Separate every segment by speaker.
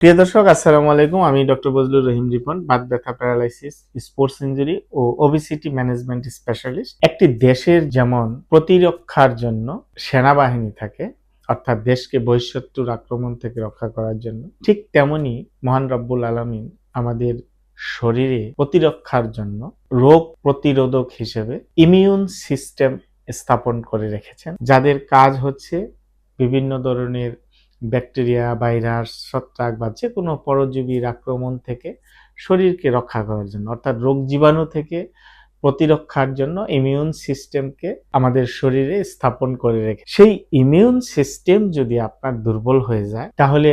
Speaker 1: প্রিয় দর্শক, আসসালামু আলাইকুম। আমি ডক্টর বজলুর রহিম রিপন, বাত ব্যথা, প্যারালাইসিস, স্পোর্টস ইনজুরি ও ওবেসিটি ম্যানেজমেন্ট স্পেশালিস্ট। একটি দেশের যেমন প্রতিরক্ষার জন্য সেনাবাহিনী থাকে, অর্থাৎ দেশকে বহিঃশত্রুর আক্রমণ থেকে রক্ষা করার জন্য, ঠিক তেমনি মহান রব্বুল আলামিন আমাদের শরীরে প্রতিরক্ষার জন্য রোগ প্রতিরোধক হিসেবে ইমিউন সিস্টেম স্থাপন করে রেখেছেন, যাদের কাজ হচ্ছে বিভিন্ন ধরনের ব্যাকটেরিয়া, ভাইরাস, ছত্রাক বা যে কোনো পরজীবীর আক্রমণ থেকে শরীরকে রক্ষা করার জন্য, অর্থাৎ রোগ জীবাণু থেকে প্রতিরক্ষার জন্য ইমিউন সিস্টেমকে আমাদের শরীরে স্থাপন করে রেখে, সেই ইমিউন সিস্টেম যদি আপনার দুর্বল হয়ে যায় তাহলে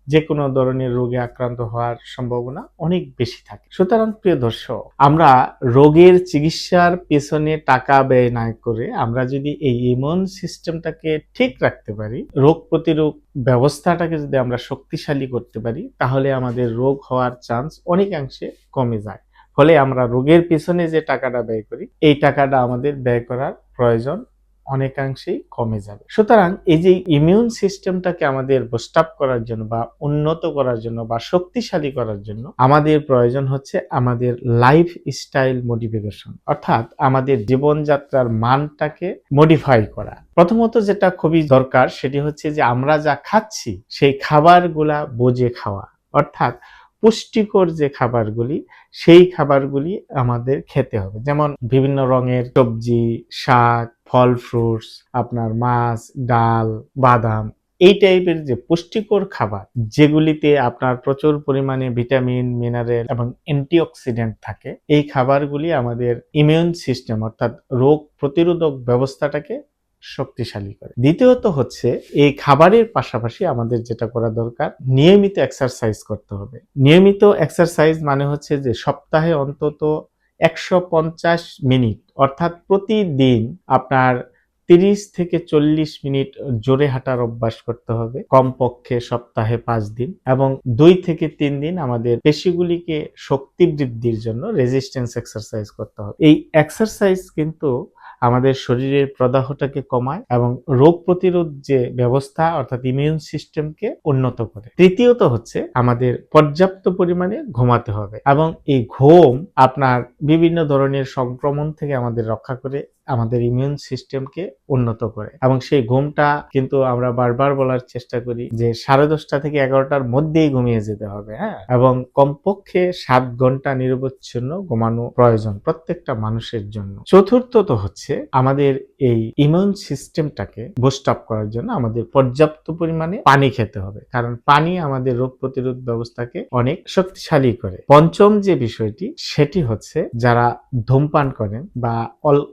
Speaker 1: যে কোনো ধরনের রোগে আক্রান্ত হওয়ার সম্ভাবনা অনেক বেশি থাকে। সুতরাং প্রিয় দর্শক, আমরা রোগের চিকিৎসার পেছনে টাকা ব্যয় না করে আমরা যদি এই ইমিউন সিস্টেমটাকে ঠিক রাখতে পারি, রোগ প্রতিরোধ ব্যবস্থাটাকে যদি আমরা শক্তিশালী করতে পারি, তাহলে আমাদের রোগ হওয়ার চান্স অনেকাংশে কমে যায়। ফলে আমরা রোগের পিছনে যে টাকাটা ব্যয় করি, এই টাকাটা আমাদের ব্যয় করার প্রয়োজন অনেকাংশেই কমে যাবে। সুতরাং এই যে ইমিউন সিস্টেমটাকে আমাদের বুস্ট আপ করার জন্য বা উন্নত করার জন্য বা শক্তিশালী করার জন্য আমাদের প্রয়োজন হচ্ছে আমাদের লাইফ স্টাইল মডিফিকেশন, অর্থাৎ আমাদের জীবনযাত্রার মানটাকে মডিফাই করা। প্রথমত যেটা খুবই দরকার সেটি হচ্ছে যে আমরা যা খাচ্ছি সেই খাবারগুলা বুঝে খাওয়া, অর্থাৎ পুষ্টিকর যে খাবারগুলি সেই খাবারগুলি আমাদের খেতে হবে। যেমন বিভিন্ন রঙের সবজি, শাক, ফল, ফ্রুটস, আপনার মাছ, ডাল, বাদাম, এই টাইপের যে পুষ্টিকর খাবার, যেগুলিতে আপনার প্রচুর পরিমাণে ভিটামিন, মিনারেল এবং অ্যান্টিঅক্সিডেন্ট থাকে, এই খাবারগুলি আমাদের ইমিউন সিস্টেম অর্থাৎ রোগ প্রতিরোধক ব্যবস্থাটাকে শক্তিশালী করে। দ্বিতীয়ত হচ্ছে এই খাবারের পাশাপাশি আমাদের যেটা করা দরকার, নিয়মিত এক্সারসাইজ করতে হবে। নিয়মিত এক্সারসাইজ মানে হচ্ছে যে সপ্তাহে অন্তত 150 মিনিট, অর্থাৎ প্রতিদিন আপনার 30 থেকে 40 মিনিট জোরে হাঁটার অভ্যাস করতে হবে, কমপক্ষে সপ্তাহে 5 দিন, এবং 2 থেকে 3 দিন আমাদের পেশিগুলিকে শক্তি বৃদ্ধির জন্য রেজিস্ট্যান্স এক্সারসাইজ করতে হবে। এই এক্সারসাইজ কিন্তু আমাদের শরীরের প্রদাহটাকে কমায় এবং রোগ প্রতিরোধ যে ব্যবস্থা অর্থাৎ ইমিউন সিস্টেমকে উন্নত করে। তৃতীয়ত হচ্ছে আমাদের পর্যাপ্ত পরিমাণে ঘুমাতে হবে, এবং এই ঘুম আপনার বিভিন্ন ধরনের সংক্রমণ থেকে আমাদের রক্ষা করে, আমাদের ইমিউন সিস্টেমকে উন্নত করে। এবং সেই ঘুমটা কিন্তু আমরা বারবার বলার চেষ্টা করি যে 10:30 থেকে 11টার মধ্যেই ঘুমিয়ে যেতে হবে, হ্যাঁ, এবং কমপক্ষে 7 ঘন্টা নিরবচ্ছিন্ন ঘুমানো প্রয়োজন প্রত্যেকটা মানুষের জন্য। চতুর্থত হচ্ছে আমাদের এই ইমিউন সিস্টেমটাকে বুস্ট আপ করার জন্য আমাদের পর্যাপ্ত পরিমাণে পানি খেতে হবে, কারণ পানি আমাদের রোগ প্রতিরোধ ব্যবস্থাকে অনেক শক্তিশালী করে। পঞ্চম যে বিষয়টি সেটি হচ্ছে যারা ধূমপান করেন বা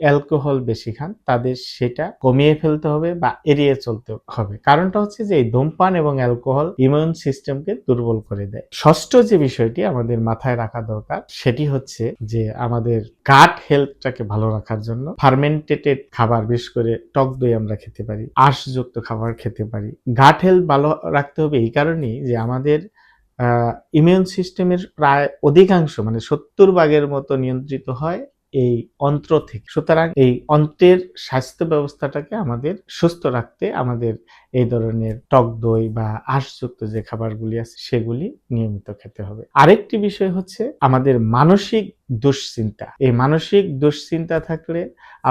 Speaker 1: অ্যালকোহল বেশি খান, তাদের সেটা কমিয়ে ফেলতে হবে বা এড়িয়ে চলতে হবে। কারণটা হচ্ছে যে এই ধূমপান এবং অ্যালকোহল ইমিউন সিস্টেমকে দুর্বল করে দেয়। ষষ্ঠ যে বিষয়টি আমাদের মাথায় রাখা দরকার সেটি হচ্ছে যে আমাদের গাট হেলথটাকে ভালো রাখার জন্য ফার্মেন্টেড খাবার, বিশেষ করে টক দই আমরা খেতে পারি, আঁশযুক্ত খাবার খেতে পারি। গাট হেলথ ভালো রাখতে হবে এই কারণেই যে আমাদের ইমিউন সিস্টেমের প্রায় অধিকাংশ মানে 70 ভাগের মতো নিয়ন্ত্রিত হয় এই অন্ত্র থেকে। সুতরাং এই অন্ত্রের স্বাস্থ্য ব্যবস্থাটাকে আমাদের সুস্থ রাখতে আমাদের এই ধরনের টক দই বা আঁশযুক্ত যে খাবারগুলি আছে সেগুলি নিয়মিত খেতে হবে। আরেকটি বিষয় হচ্ছে আমাদের মানসিক দুশ্চিন্তা। এই মানসিক দুশ্চিন্তা থাকলে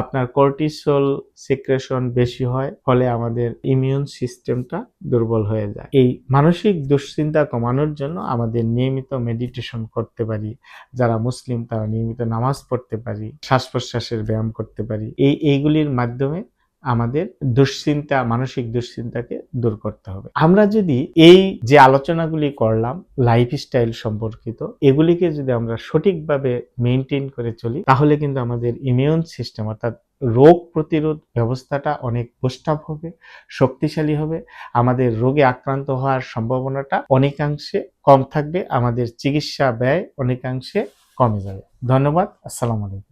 Speaker 1: আপনার কর্টিসল সিক্রেশন বেশি হয়, ফলে আমাদের ইমিউন সিস্টেমটা দুর্বল হয়ে যায়। এই মানসিক দুশ্চিন্তা কমানোর জন্য আমাদের নিয়মিত মেডিটেশন করতে পারি, যারা মুসলিম তারা নিয়মিত নামাজ পড়তে পারি, শ্বাস প্রশ্বাসের ব্যায়াম করতে পারি। এইগুলির মাধ্যমে আমাদের দুশ্চিন্তা, মানসিক দুশ্চিন্তাকে দূর করতে হবে। আমরা যদি এই যে আলোচনাগুলি করলাম লাইফস্টাইল সম্পর্কিত, এগুলিকে যদি আমরা সঠিকভাবে মেইনটেইন করে চলি, তাহলে কিন্তু আমাদের ইমিউন সিস্টেম অর্থাৎ রোগ প্রতিরোধ ব্যবস্থাটা অনেক বুস্ট আপ হবে, শক্তিশালী হবে, আমাদের রোগে আক্রান্ত হওয়ার সম্ভাবনাটা অনেকাংশে কম থাকবে, আমাদের চিকিৎসা ব্যয় অনেকাংশে কমে যাবে। ধন্যবাদ। আসসালামু আলাইকুম।